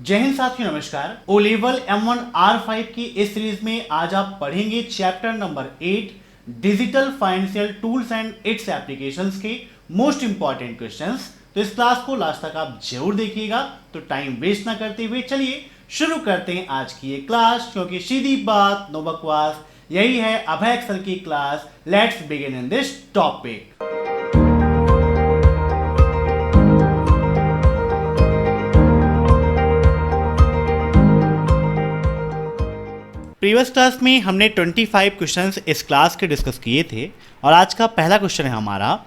जय हिंद साथियों, नमस्कार। ओ लेवल M1 R5 की इस सीरीज में आज आप पढ़ेंगे chapter number 8 digital financial tools and it's applications के मोस्ट इंपॉर्टेंट क्वेश्चंस। तो इस क्लास को लास्ट तक आप जरूर देखिएगा। तो टाइम वेस्ट ना करते हुए चलिए शुरू करते हैं आज की ये क्लास, क्योंकि सीधी बात नो बकवास, यही है अभय एक्सेल की class. Let's begin in this topic. Previous class में हमने 25 क्वेश्चंस इस क्लास के डिस्कस किए थे और आज का पहला क्वेश्चन है हमारा,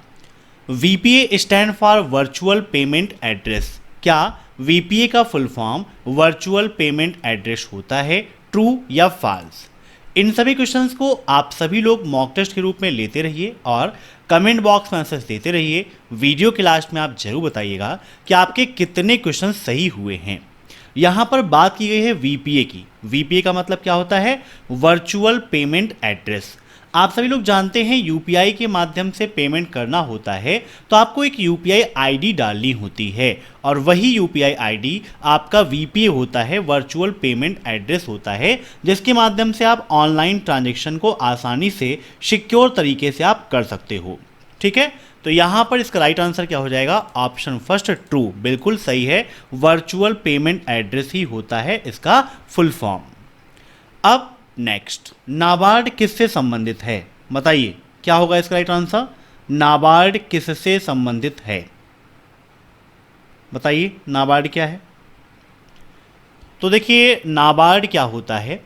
VPA stand for virtual payment address. क्या VPA का full form virtual payment address होता है, ट्रू या फॉल्स? इन सभी क्वेश्चंस को आप सभी लोग मॉक टेस्ट के रूप में लेते रहिए और कमेंट बॉक्स में आंसर्स देते रहिए। वीडियो के लास्ट में आप जरूर बताइएगा कि आपके कितने क्वेश्चन सही हुए हैं। यहाँ पर बात की गई है VPA की। VPA का मतलब क्या होता है? Virtual payment address. आप सभी लोग जानते हैं UPI के माध्यम से पेमेंट करना होता है तो आपको एक UPI ID डालनी होती है और वही UPI ID आपका VPA होता है, वर्चुअल पेमेंट एड्रेस होता है, जिसके माध्यम से आप ऑनलाइन ट्रांजैक्शन को आसानी से सिक्योर तरीके से आप कर सकते हो। ठीक है, तो यहाँ पर इसका राइट आंसर क्या हो जाएगा? ऑप्शन फर्स्ट, ट्रू, बिल्कुल सही है। वर्चुअल पेमेंट एड्रेस ही होता है इसका फुल फॉर्म। अब नेक्स्ट, नाबार्ड किससे संबंधित है? बताइए क्या होगा इसका राइट आंसर? नाबार्ड किससे संबंधित है? बताइए नाबार्ड क्या है? तो देखिए नाबार्ड क्या होता है,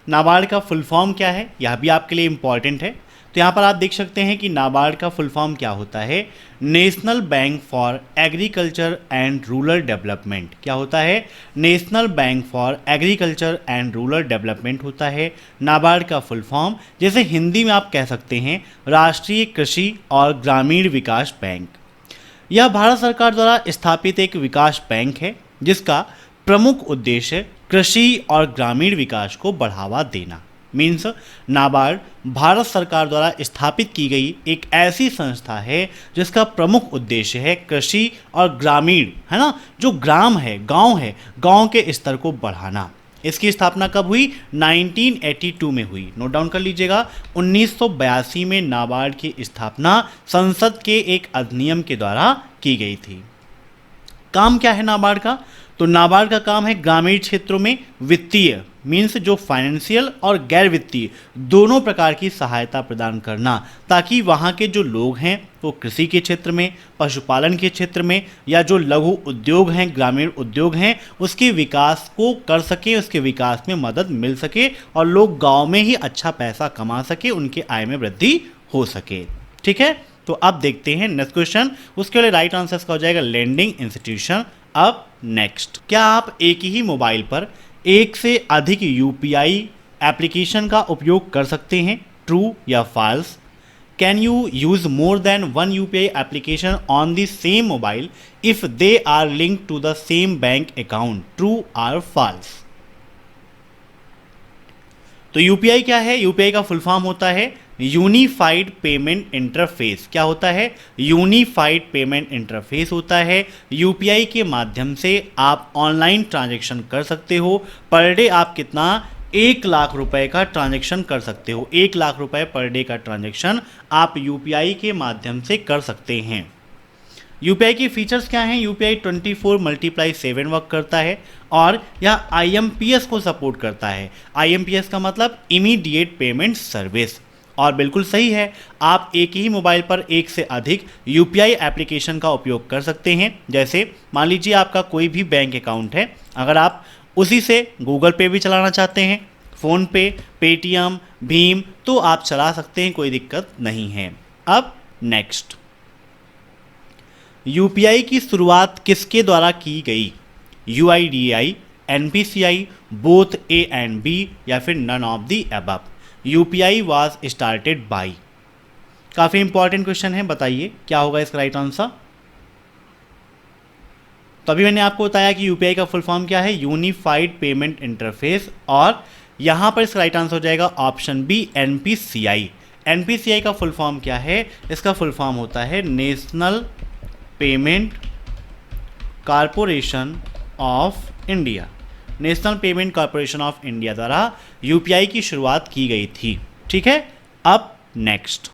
नाबार्ड का फुल फॉर्म क्या है, यह भी आपके लिए इंपॉर्टेंट है। तो यहाँ पर आप देख सकते हैं कि नाबार्ड का फुल फॉर्म क्या होता है? National bank for agriculture and rural development. क्या होता है? National bank for agriculture and rural development होता है नाबार्ड का फुल फॉर्म, जैसे हिंदी में आप कह सकते हैं राष्ट्रीय कृषि और ग्रामीण विकास बैंक। यह भारत सरकार द्वारा स्थापित एक विकास बैंक है जिसका प्रमुख उद्देश्य कृषि और ग्रामीण विकास को बढ़ावा देना। मीन्स नाबार्ड भारत सरकार द्वारा स्थापित की गई एक ऐसी संस्था है जिसका प्रमुख उद्देश्य है कृषि और ग्रामीण, है ना, जो ग्राम है, गांव के स्तर को बढ़ाना। इसकी स्थापना कब हुई? 1982 में हुई। नोट डाउन कर लीजिएगा। 1982 में नाबार्ड की स्थापना संसद के एक अधिनियम के द्वारा की गई थी। काम क्या है नाबार्ड का? तो नाबार्ड का काम है ग्रामीण क्षेत्रों में वित्तीय, मीन्स जो फाइनेंशियल और गैर वित्तीय दोनों प्रकार की सहायता प्रदान करना, ताकि वहाँ के जो लोग हैं वो कृषि के क्षेत्र में, पशुपालन के क्षेत्र में, या जो लघु उद्योग हैं, ग्रामीण उद्योग हैं, उसके विकास को कर सके, उसके विकास में मदद मिल सके और लोग गांव में ही अच्छा पैसा कमा सके, उनके आय में वृद्धि हो सके। ठीक है, तो अब देखते हैं नेक्स्ट क्वेश्चन। उसके लिए राइट आंसर का हो जाएगा लेंडिंग इंस्टीट्यूशन। अब नेक्स्ट, क्या आप एक ही मोबाइल पर एक से अधिक UPI एप्लीकेशन का उपयोग कर सकते हैं, ट्रू या false? Can you use more than one UPI application on the same mobile if they are linked to the same bank account, true और फॉल्स? तो UPI क्या है? UPI का फुल फॉर्म होता है यूनिफाइड पेमेंट इंटरफेस। क्या होता है? यूनिफाइड पेमेंट इंटरफेस होता है। UPI के माध्यम से आप ऑनलाइन ट्रांजैक्शन कर सकते हो। पर डे आप कितना? 1 लाख रुपए का ट्रांजैक्शन कर सकते हो। 1 लाख रुपए पर डे का ट्रांजैक्शन आप UPI के माध्यम से कर सकते हैं। UPI के फीचर्स क्या हैं? UPI 24x7 वर्क करता है और यह IMPS को सपोर्ट करता है। IMPS का मतलब इमीडिएट पेमेंट सर्विस। और बिल्कुल सही है, आप एक ही मोबाइल पर एक से अधिक UPI एप्लीकेशन का उपयोग कर सकते हैं। जैसे मान लीजिए आपका कोई भी बैंक अकाउंट है, अगर आप उसी से गूगल पे भी चलाना चाहते हैं, फ़ोन पे, पेटीएम, भीम, तो आप चला सकते हैं, कोई दिक्कत नहीं है। अब नेक्स्ट, UPI की शुरुआत किसके द्वारा की गई? UIDAI, NPCI, both A and B, या फिर none of the above? UPI was started by. काफ़ी इंपॉर्टेंट क्वेश्चन है, बताइए क्या होगा इसका राइट आंसर? तो अभी मैंने आपको बताया कि UPI का फुल फॉर्म क्या है? Unified payment interface. और यहाँ पर इसका राइट आंसर हो जाएगा ऑप्शन बी, NPCI। NPCI का फुल फॉर्म क्या है? इसका फुल फॉर्म होता है national payment corporation of India. National payment corporation of India द्वारा यूपीआई की शुरुआत की गई थी। ठीक है, अब नेक्स्ट,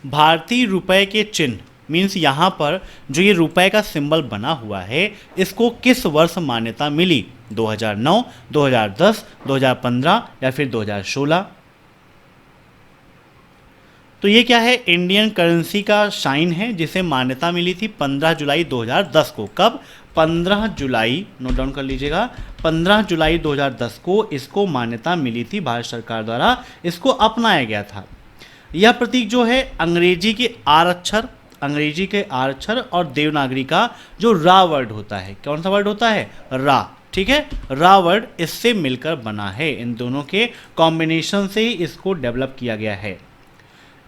भारतीय रुपए के चिन्ह मीन्स यहाँ पर जो ये रुपए का सिंबल बना हुआ है इसको किस वर्ष मान्यता मिली? 2009, 2010, 2015 या फिर 2016? तो ये क्या है? इंडियन करेंसी का शाइन है जिसे मान्यता मिली थी 15 जुलाई 2010 को। कब? 15 जुलाई, नोट डाउन कर लीजिएगा, 15 जुलाई 2010 को इसको मान्यता मिली थी भारत सरकार द्वारा, इसको अपनाया गया था। यह प्रतीक जो है अंग्रेजी के आर अक्षर और देवनागरी का जो रा वर्ड होता है, कौन सा वर्ड होता है? रा। ठीक है, रा वर्ड इससे मिलकर बना है, इन दोनों के कॉम्बिनेशन से ही इसको डेवलप किया गया है।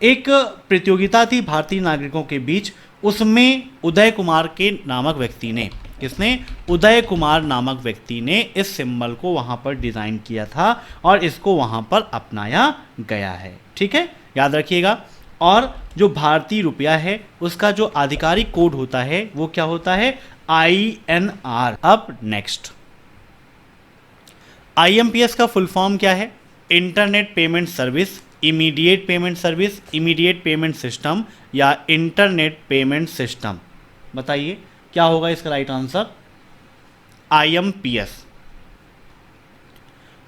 एक प्रतियोगिता थी भारतीय नागरिकों के बीच, उसमें उदय कुमार के नामक व्यक्ति ने, किसने? उदय कुमार नामक व्यक्ति ने इस सिंबल को वहाँ पर डिज़ाइन किया था और इसको वहाँ पर अपनाया गया है। ठीक है, याद रखिएगा। और जो भारतीय रुपया है उसका जो आधिकारिक कोड होता है वो क्या होता है? INR। अब नेक्स्ट, IMPS का फुल फॉर्म क्या है? Internet payment service, immediate payment service, immediate payment system या इंटरनेट पेमेंट सिस्टम? बताइए क्या होगा इसका राइट आंसर? IMPS।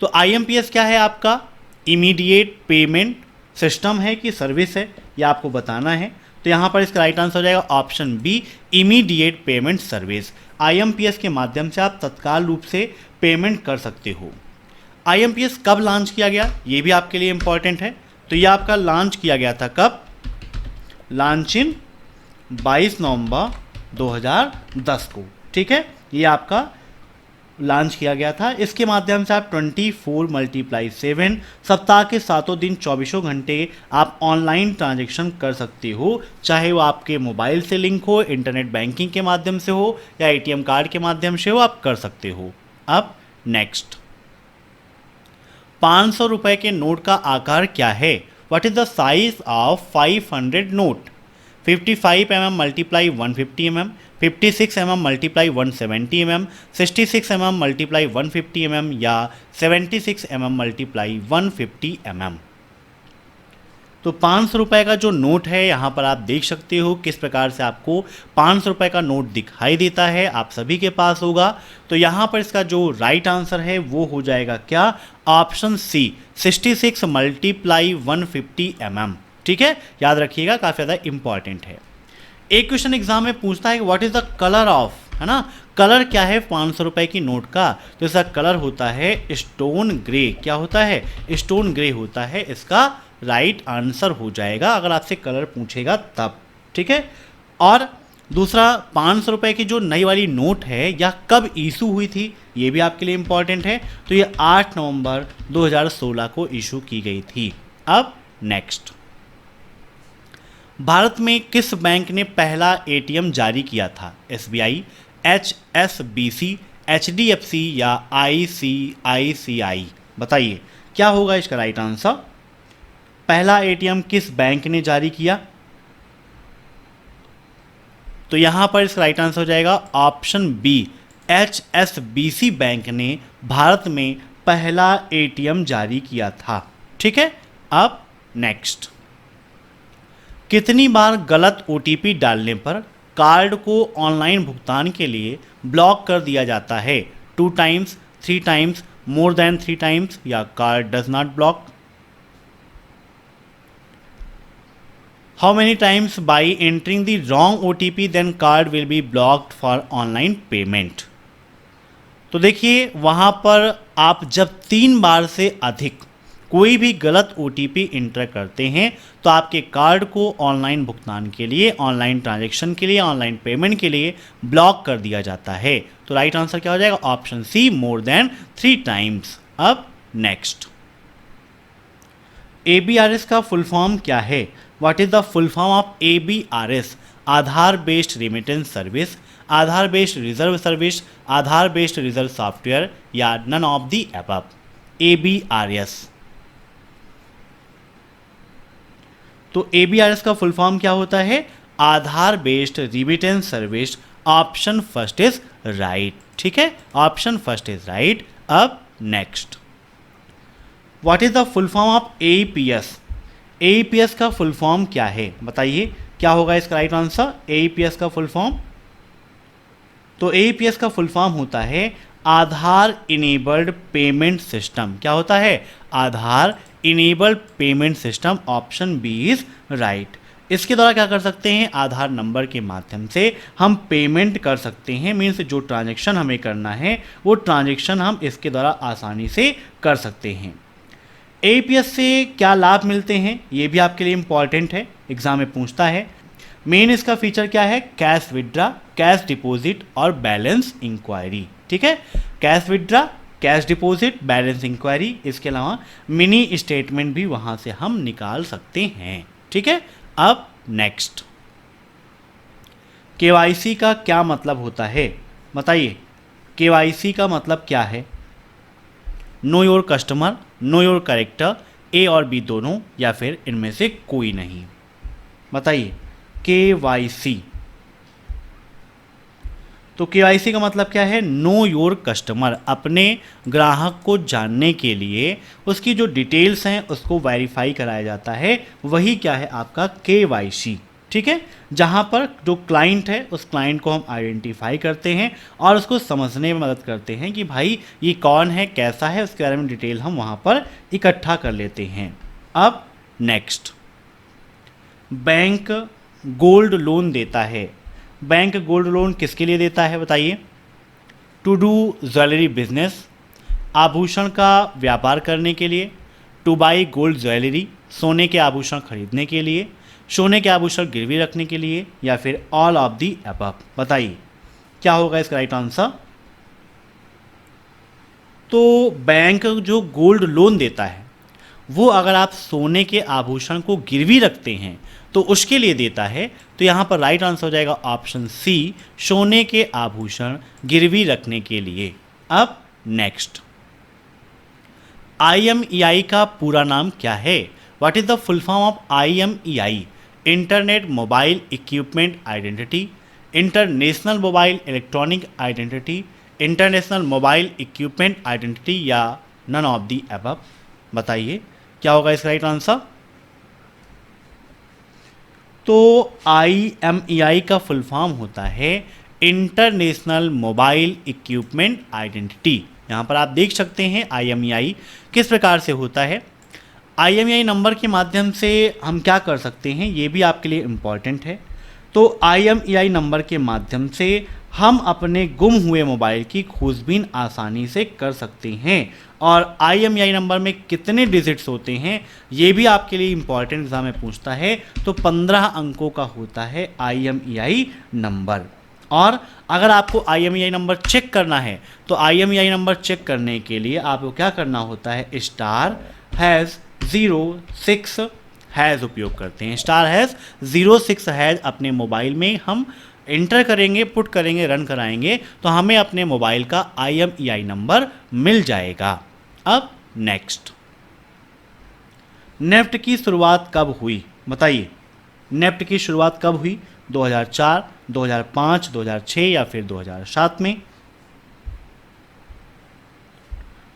तो IMPS क्या है आपका? इमीडिएट पेमेंट सिस्टम है कि सर्विस है, यह आपको बताना है। तो यहाँ पर इसका राइट आंसर हो जाएगा option B, immediate payment service. IMPS के माध्यम से आप तत्काल रूप से पेमेंट कर सकते हो। IMPS कब लॉन्च किया गया ये भी आपके लिए इंपॉर्टेंट है। तो ये आपका लॉन्च किया गया था कब? लॉन्च इन 22 नवंबर 2010 को। ठीक है, ये आपका लॉन्च किया गया था। इसके माध्यम से आप 24 × 7 सप्ताह के 7 दिन 24 घंटे आप ऑनलाइन ट्रांजैक्शन कर सकते हो, चाहे वो आपके मोबाइल से लिंक हो, इंटरनेट बैंकिंग के माध्यम से हो या ATM कार्ड के माध्यम से हो, आप कर सकते हो। अब नेक्स्ट, 500 रुपए के नोट का आकार क्या है? What is the size of 500 note? 55 mm × 150 mm, 56 mm × 170 mm, 66 mm × 150 mm या 76 mm × 150 mm? तो 500 रुपए का जो नोट है यहाँ पर आप देख सकते हो किस प्रकार से आपको 500 रुपए का नोट दिखाई देता है, आप सभी के पास होगा। तो यहाँ पर इसका जो राइट आंसर है वो हो जाएगा क्या? Option C, 66 × 150 mm। ठीक है, याद रखिएगा, काफ़ी ज़्यादा इंपॉर्टेंट है। एक क्वेश्चन एग्जाम में पूछता है what is the colour of, है ना, कलर क्या है 500 रुपए की नोट का? तो इसका कलर होता है स्टोन ग्रे। क्या होता है? स्टोन ग्रे होता है, इसका राइट आंसर हो जाएगा अगर आपसे कलर पूछेगा तब। ठीक है, और दूसरा 500 रुपए की जो नई वाली नोट है यह कब इशू हुई थी ये भी आपके लिए इंपॉर्टेंट है। तो ये 8 नवंबर 2016 को इशू की गई थी। अब नेक्स्ट, भारत में किस बैंक ने पहला ATM जारी किया था? SBI, HSBC, HDFC या ICICI? बताइए क्या होगा इसका राइट आंसर? पहला ATM किस बैंक ने जारी किया? तो यहां पर इसका राइट आंसर हो जाएगा ऑप्शन बी, HSBC बैंक ने भारत में पहला ATM जारी किया था। ठीक है, अब नेक्स्ट, कितनी बार गलत OTP डालने पर कार्ड को ऑनलाइन भुगतान के लिए ब्लॉक कर दिया जाता है? 2 times, 3 times, more than 3 times या card does not block? How many times by entering the wrong OTP then card will be blocked for online payment? तो देखिए वहाँ पर आप जब 3 बार से अधिक कोई भी गलत OTP इंटर करते हैं तो आपके कार्ड को ऑनलाइन भुगतान के लिए, ऑनलाइन ट्रांजैक्शन के लिए, ऑनलाइन पेमेंट के लिए ब्लॉक कर दिया जाता है। तो राइट आंसर क्या हो जाएगा? Option C, more than 3 times. अब नेक्स्ट, ABRS का फुल फॉर्म क्या है? What is the full form of ABRS? Aadhaar based remittance service, Aadhaar based reserve service, Aadhaar based reserve software या none of the above? ABRS। तो ABRS का full form क्या होता है? Aadhaar based remittance service. Option first is right. ठीक है, option first is right. अब next, what is the full form of AEPS? AEPS का फुल फॉर्म क्या है बताइए, क्या होगा इसका राइट आंसर? एईपीएस का फुल फॉर्म, तो एईपीएस का फुल फॉर्म होता है आधार इनेबल्ड पेमेंट सिस्टम। क्या होता है? Aadhaar enabled payment system, option B is right. इसके द्वारा क्या कर सकते हैं? आधार नंबर के माध्यम से हम पेमेंट कर सकते हैं, मीन्स जो ट्रांजैक्शन हमें करना है वो ट्रांजैक्शन हम इसके द्वारा आसानी से कर सकते हैं। एईपीएस से क्या लाभ मिलते हैं ये भी आपके लिए इंपॉर्टेंट है, एग्जाम में पूछता है। मेन इसका फीचर क्या है? कैश विड्रा, कैश डिपॉजिट और बैलेंस इंक्वायरी। ठीक है, cash withdraw, cash deposit, balance inquiry, इसके अलावा मिनी स्टेटमेंट भी वहां से हम निकाल सकते हैं। ठीक है, अब नेक्स्ट, केवाईसी का क्या मतलब होता है बताइए? केवाईसी का मतलब क्या है? Know your customer, know your character, A और बी दोनों, या फिर इनमें से कोई नहीं? बताइए केवाईसी। तो केवाईसी का मतलब क्या है? नो योर कस्टमर, अपने ग्राहक को जानने के लिए उसकी जो डिटेल्स हैं उसको वेरीफाई कराया जाता है, वही क्या है आपका केवाईसी। ठीक है, जहाँ पर जो क्लाइंट है उस क्लाइंट को हम आइडेंटिफाई करते हैं और उसको समझने में मदद करते हैं कि भाई ये कौन है, कैसा है, उसके बारे में डिटेल हम वहाँ पर इकट्ठा कर लेते हैं। अब नेक्स्ट, बैंक गोल्ड लोन देता है। बैंक गोल्ड लोन किसके लिए देता है बताइए? टू डू ज्वेलरी बिजनेस, आभूषण का व्यापार करने के लिए, टू बाई गोल्ड ज्वेलरी, सोने के आभूषण खरीदने के लिए, सोने के आभूषण गिरवी रखने के लिए, या फिर ऑल ऑफ दी अबव? बताइए क्या होगा इसका राइट आंसर? तो बैंक जो गोल्ड लोन देता है वो अगर आप सोने के आभूषण को गिरवी रखते हैं तो उसके लिए देता है, तो यहाँ पर राइट आंसर हो जाएगा ऑप्शन सी, सोने के आभूषण गिरवी रखने के लिए। अब नेक्स्ट, IMEI का पूरा नाम क्या है? What is the full form of IMEI? Internet mobile equipment identity, international mobile electronic identity, international mobile equipment identity, या नन ऑफ दी अबव? बताइए क्या होगा इसका राइट आंसर? तो IMEI का फुल फॉर्म होता है इंटरनेशनल मोबाइल इक्विपमेंट आइडेंटिटी। यहाँ पर आप देख सकते हैं IMEI किस प्रकार से होता है। IMEI नंबर के माध्यम से हम क्या कर सकते हैं ये भी आपके लिए इम्पॉर्टेंट है। तो IMEI नंबर के माध्यम से हम अपने गुम हुए मोबाइल की खोजबीन आसानी से कर सकते हैं, और IMEI नंबर में कितने डिजिट्स होते हैं ये भी आपके लिए इम्पॉर्टेंट एग्जाम में पूछता है। तो 15 अंकों का होता है IMEI नंबर। और अगर आपको IMEI नंबर चेक करना है तो IMEI नंबर चेक करने के लिए आपको क्या करना होता है? *#06# उपयोग करते हैं। *#06# अपने मोबाइल में हम एंटर करेंगे, पुट करेंगे, रन कराएंगे तो हमें अपने मोबाइल का IMEI नंबर मिल जाएगा। अब नेक्स्ट, नेफ्ट की शुरुआत कब हुई बताइए? नेफ्ट की शुरुआत कब हुई? 2004, 2005, 2006 या फिर 2007 में?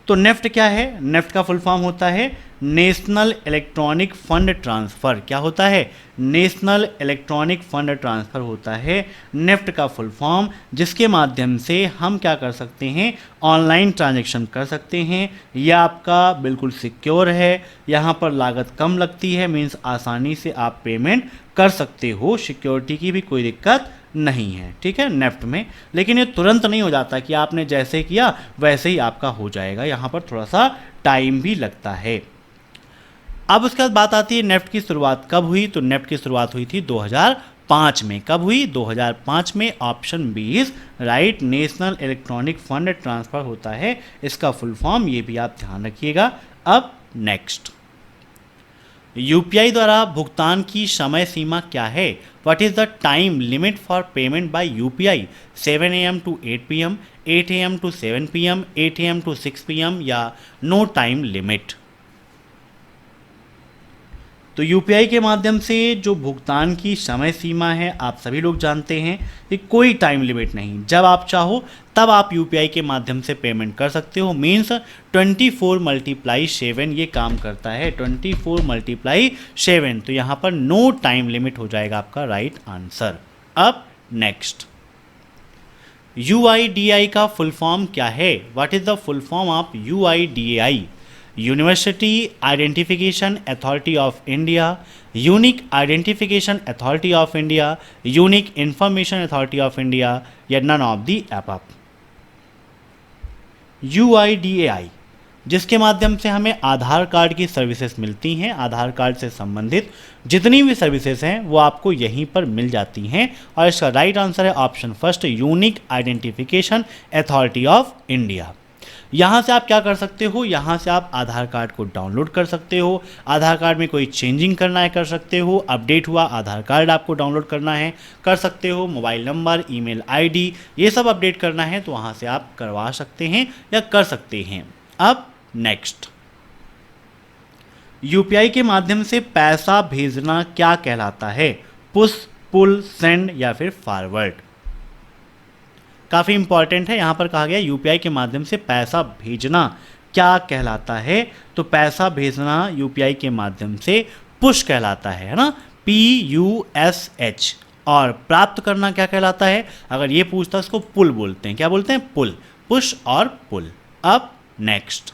तो नेफ्ट क्या है? नेफ्ट का फुल फॉर्म होता है नेशनल इलेक्ट्रॉनिक फंड ट्रांसफ़र। क्या होता है? नेशनल इलेक्ट्रॉनिक फंड ट्रांसफ़र होता है नेफ्ट का फुल फॉर्म, जिसके माध्यम से हम क्या कर सकते हैं? ऑनलाइन ट्रांजैक्शन कर सकते हैं। यह आपका बिल्कुल सिक्योर है, यहाँ पर लागत कम लगती है, मीन्स आसानी से आप पेमेंट कर सकते हो, सिक्योरिटी की भी कोई दिक्कत नहीं है। ठीक है, नेफ्ट में। लेकिन ये तुरंत नहीं हो जाता कि आपने जैसे किया वैसे ही आपका हो जाएगा, यहाँ पर थोड़ा सा टाइम भी लगता है। अब उसके बाद बात आती है नेफ्ट की शुरुआत कब हुई? तो नेफ्ट की शुरुआत हुई थी 2005 में। कब हुई? 2005 में। Option B is right, national electronic fund transfer होता है इसका फुल फॉर्म, ये भी आप ध्यान रखिएगा। अब नेक्स्ट, UPI द्वारा भुगतान की समय सीमा क्या है? What is the time limit for payment by UPI? 7 AM to 8 PM, 8 AM to 7 PM, 8 AM to 6 PM, या नो टाइम लिमिट? तो यूपीआई के माध्यम से जो भुगतान की समय सीमा है आप सभी लोग जानते हैं कि कोई टाइम लिमिट नहीं, जब आप चाहो तब आप यूपीआई के माध्यम से पेमेंट कर सकते हो। मीन्स 24 × 7 ये काम करता है, 24 × 7, तो यहाँ पर नो टाइम लिमिट हो जाएगा आपका राइट आंसर। अब नेक्स्ट, UIDAI का फुल फॉर्म क्या है? What is the full form of UIDAI? University identification authority of India, unique identification authority of India, unique information authority of India, या none of the above. UIDAI जिसके माध्यम से हमें आधार card की services मिलती हैं, आधार कार्ड से संबंधित जितनी भी सर्विसेज हैं वो आपको यहीं पर मिल जाती हैं, और इसका राइट आंसर है option first, unique identification authority of India. यहाँ से आप क्या कर सकते हो, यहाँ से आप आधार कार्ड को डाउनलोड कर सकते हो, आधार कार्ड में कोई चेंजिंग करना है कर सकते हो, अपडेट हुआ आधार कार्ड आपको डाउनलोड करना है कर सकते हो, मोबाइल नंबर, ईमेल आईडी ये सब अपडेट करना है तो वहाँ से आप करवा सकते हैं या कर सकते हैं। अब नेक्स्ट, यूपीआई के माध्यम से पैसा भेजना क्या कहलाता है? पुश, पुल, सेंड या फिर फॉरवर्ड? काफ़ी इंपॉर्टेंट है, यहाँ पर कहा गया यूपीआई के माध्यम से पैसा भेजना क्या कहलाता है? तो पैसा भेजना यूपीआई के माध्यम से पुश कहलाता है ना, PUSH। और प्राप्त करना क्या कहलाता है? अगर ये पूछता है उसको पुल बोलते हैं। क्या बोलते हैं? पुल, पुश और पुल। अब नेक्स्ट,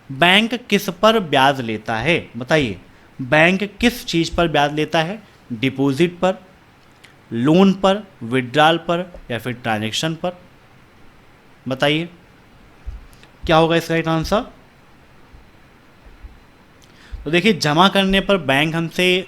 बैंक किस पर ब्याज लेता है? बताइए, बैंक किस चीज़ पर ब्याज लेता है? डिपॉजिट पर, लोन पर, विड्रॉल पर या फिर ट्रांजैक्शन पर? बताइए क्या होगा इसका राइट आंसर? तो देखिए, जमा करने पर बैंक हमसे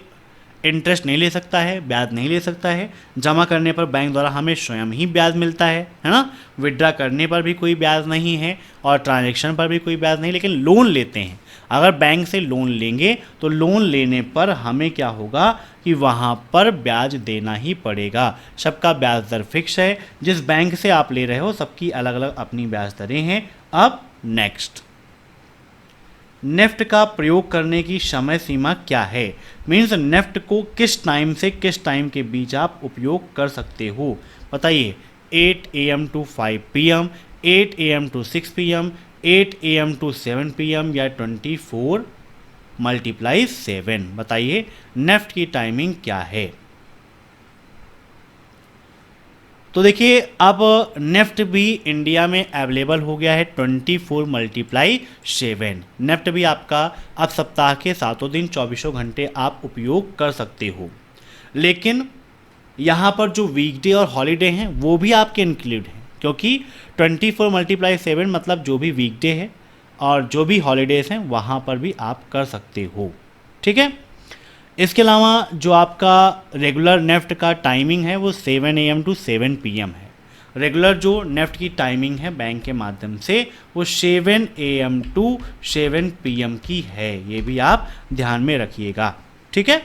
इंटरेस्ट नहीं ले सकता है, ब्याज नहीं ले सकता है। जमा करने पर बैंक द्वारा हमें स्वयं ही ब्याज मिलता है ना। विड्रा करने पर भी कोई ब्याज नहीं है और ट्रांजैक्शन पर भी कोई ब्याज नहीं। लेकिन लोन लेते हैं, अगर बैंक से लोन लेंगे तो लोन लेने पर हमें क्या होगा कि वहाँ पर ब्याज देना ही पड़ेगा। सबका ब्याज दर फिक्स है, जिस बैंक से आप ले रहे हो सबकी अलग अलग अपनी ब्याज दरें हैं। अब नेक्स्ट, नेफ्ट का प्रयोग करने की समय सीमा क्या है? मीन्स नेफ्ट को किस टाइम से किस टाइम के बीच आप उपयोग कर सकते हो? बताइए, 8 AM to 5 PM, 8 AM to 6 PM, 8 AM to 7 PM या 24 × 7? बताइए नेफ्ट की टाइमिंग क्या है? तो देखिए, अब नेफ्ट भी इंडिया में अवेलेबल हो गया है 24 × 7। नेफ्ट भी आपका अब सप्ताह के 7 दिन 24 घंटे आप उपयोग कर सकते हो। लेकिन यहाँ पर जो वीकडे और हॉलीडे हैं वो भी आपके इंक्लूड हैं, क्योंकि 24 × 7 मतलब जो भी वीकडे है और जो भी हॉलीडेज़ हैं वहाँ पर भी आप कर सकते हो। ठीक है, इसके अलावा जो आपका रेगुलर नेफ्ट का टाइमिंग है वो 7 AM to 7 PM है। रेगुलर जो नेफ्ट की टाइमिंग है बैंक के माध्यम से वो 7 AM to 7 PM की है, ये भी आप ध्यान में रखिएगा। ठीक है,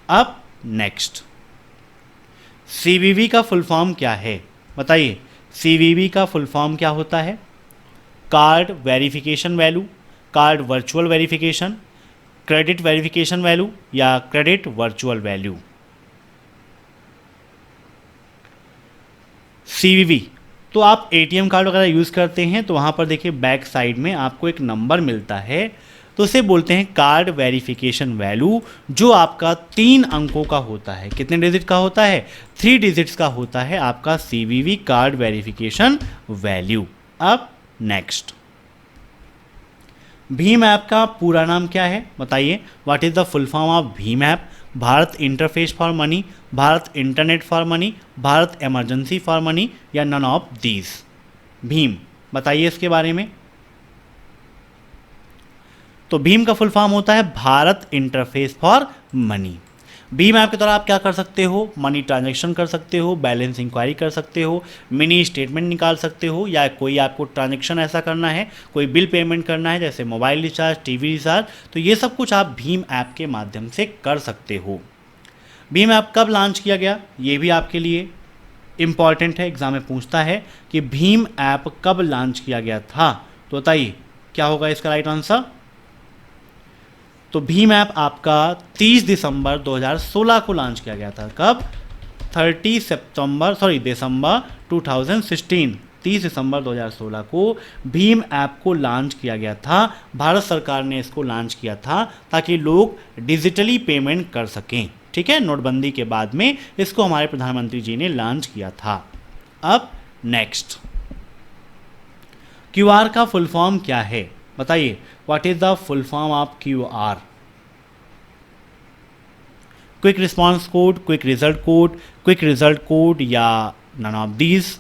अब नेक्स्ट, CVV का फुल फॉर्म क्या है? बताइए, CVV का फुल फॉर्म क्या होता है? Card verification value, card virtual verification, credit verification value या क्रेडिट वर्चुअल वैल्यू? CVV तो आप ATM कार्ड वगैरह यूज़ करते हैं तो वहाँ पर देखिए बैक साइड में आपको एक नंबर मिलता है, तो उसे बोलते हैं कार्ड वेरिफिकेशन वैल्यू, जो आपका 3 अंकों का होता है। कितने डिजिट का होता है? 3 डिजिट्स का होता है आपका CVV कार्ड वेरिफिकेशन वैल्यू। अब नेक्स्ट, भीम ऐप का पूरा नाम क्या है? बताइए, what is the full form of Bhim app? Bharat interface for money, Bharat internet for money, Bharat emergency for money या नन ऑफ दीज? भीम, बताइए इसके बारे में। तो भीम का फुल फॉर्म होता है Bharat interface for money. Bhim app के द्वारा आप क्या कर सकते हो? मनी ट्रांजैक्शन कर सकते हो, बैलेंस इंक्वायरी कर सकते हो, मिनी स्टेटमेंट निकाल सकते हो, या कोई आपको ट्रांजैक्शन ऐसा करना है, कोई बिल पेमेंट करना है जैसे मोबाइल रिचार्ज, टीवी रिचार्ज, तो ये सब कुछ आप भीम ऐप के माध्यम से कर सकते हो। भीम ऐप कब लॉन्च किया गया? ये भी आपके लिए इम्पॉर्टेंट है, एग्जाम में पूछता है कि भीम ऐप कब लॉन्च किया गया था। तो बताइए क्या होगा इसका राइट आंसर? तो भीम ऐप आपका 30 दिसंबर 2016 को लॉन्च किया गया था। कब? दिसंबर 2016, 30 दिसंबर 2016 को भीम ऐप को लॉन्च किया गया था। भारत सरकार ने इसको लॉन्च किया था ताकि लोग डिजिटली पेमेंट कर सकें। ठीक है, नोटबंदी के बाद में इसको हमारे प्रधानमंत्री जी ने लॉन्च किया था। अब नेक्स्ट, क्यूआर का फुल फॉर्म क्या है बताइए, what is the full form of QR? Quick response code, quick result code या नन ऑफ दीज?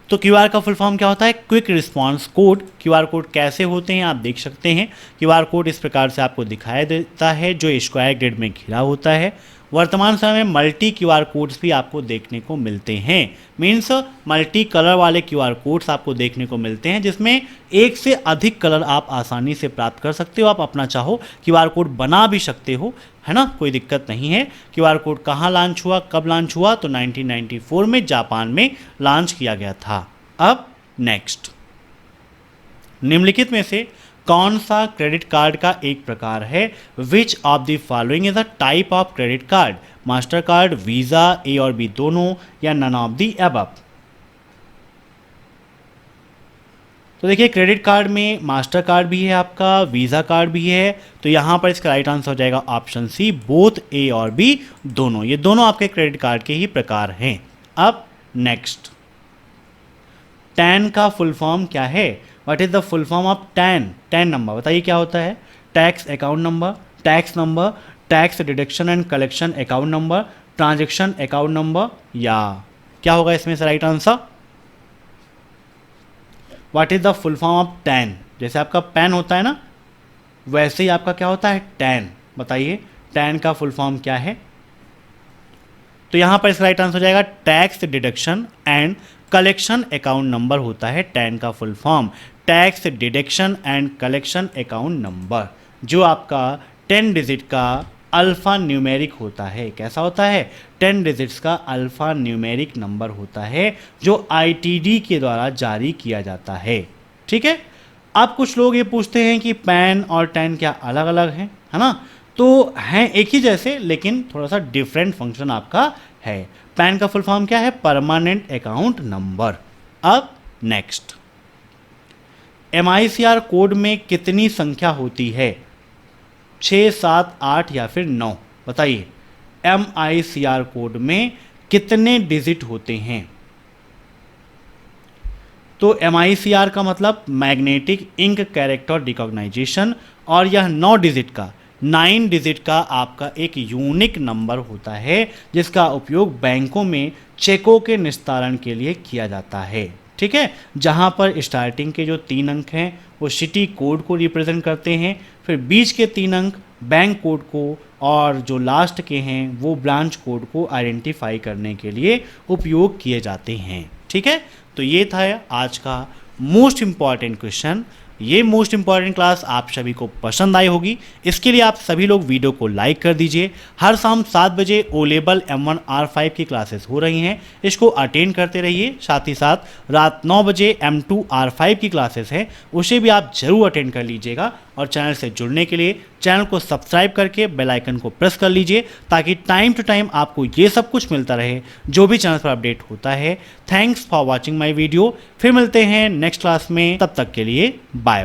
तो क्यूआर का फुल फॉर्म क्या होता है? Quick response code. QR code कैसे होते हैं आप देख सकते हैं। क्यूआर कोड इस प्रकार से आपको दिखाई देता है जो स्क्वायर ग्रिड में घिरा होता है। वर्तमान समय में मल्टी क्यूआर कोड्स भी आपको देखने को मिलते हैं। मीन्स मल्टी कलर वाले क्यूआर कोड्स आपको देखने को मिलते हैं जिसमें एक से अधिक कलर आप आसानी से प्राप्त कर सकते हो। आप अपना चाहो क्यूआर कोड बना भी सकते हो, है ना, कोई दिक्कत नहीं है। क्यूआर कोड कहाँ लॉन्च हुआ, कब लॉन्च हुआ? तो 1994 में जापान में लॉन्च किया गया था। अब नेक्स्ट, निम्नलिखित में से कौन सा क्रेडिट कार्ड का एक प्रकार है? Which of the following is a type of credit card? Master card, visa, A और बी दोनों, या नन ऑफ द अबव? तो देखिए क्रेडिट कार्ड में मास्टर कार्ड भी है आपका, वीज़ा कार्ड भी है, तो यहाँ पर इसका राइट आंसर हो जाएगा ऑप्शन सी, बोथ ए और बी दोनों। ये दोनों आपके क्रेडिट कार्ड के ही प्रकार हैं। अब नेक्स्ट, टैन का फुल फॉर्म क्या है? What is the full form of tan? Tan number बताइए क्या होता है? Tax account number, tax deduction and collection account number, transaction account number, या क्या होगा इसमें से right answer? What is the full form of tan? जैसे आपका पैन होता है ना, वैसे ही आपका क्या होता है? टैन। बताइए टैन का फुल फॉर्म क्या है? तो यहां पर इसका राइट आंसर हो जाएगा tax deduction and collection account number होता है टैन का full form. Tax deduction and collection account number, जो आपका 10 डिजिट का अल्फ़ा न्यूमेरिक होता है। कैसा होता है? 10 डिजिट्स का अल्फ़ा न्यूमेरिक नंबर होता है जो आईटीडी के द्वारा जारी किया जाता है। ठीक है, अब कुछ लोग ये पूछते हैं कि पैन और टैन क्या अलग अलग हैं, है ना? तो हैं एक ही जैसे, लेकिन थोड़ा सा डिफरेंट फंक्शन आपका है। पैन का फुल फॉर्म क्या है? Permanent account number. अब नेक्स्ट, MICR कोड में कितनी संख्या होती है? 6, 7, 8 या फिर 9? बताइए MICR कोड में कितने डिजिट होते हैं? तो MICR का मतलब मैग्नेटिक इंक कैरेक्टर रिकॉग्नाइजेशन, और यह 9 डिजिट का 9 डिजिट का आपका एक यूनिक नंबर होता है जिसका उपयोग बैंकों में चेकों के निस्तारण के लिए किया जाता है। ठीक है, जहां पर स्टार्टिंग के जो 3 अंक हैं वो सिटी कोड को रिप्रेजेंट करते हैं, फिर बीच के 3 अंक बैंक कोड को, और जो लास्ट के हैं वो ब्रांच कोड को आइडेंटिफाई करने के लिए उपयोग किए जाते हैं। ठीक है, तो ये था आज का मोस्ट इम्पॉर्टेंट क्वेश्चन। ये मोस्ट इंपॉर्टेंट क्लास आप सभी को पसंद आई होगी, इसके लिए आप सभी लोग वीडियो को लाइक कर दीजिए। हर शाम 7 बजे ओ लेवल M1 R5 की क्लासेस हो रही हैं, इसको अटेंड करते रहिए। साथ ही साथ रात 9 बजे M2 R5 की क्लासेस है, उसे भी आप जरूर अटेंड कर लीजिएगा। और चैनल से जुड़ने के लिए चैनल को सब्सक्राइब करके बेल आइकन को प्रेस कर लीजिए ताकि टाइम टू टाइम आपको ये सब कुछ मिलता रहे जो भी चैनल पर अपडेट होता है। Thanks for watching my video. फिर मिलते हैं नेक्स्ट क्लास में, तब तक के लिए बाय।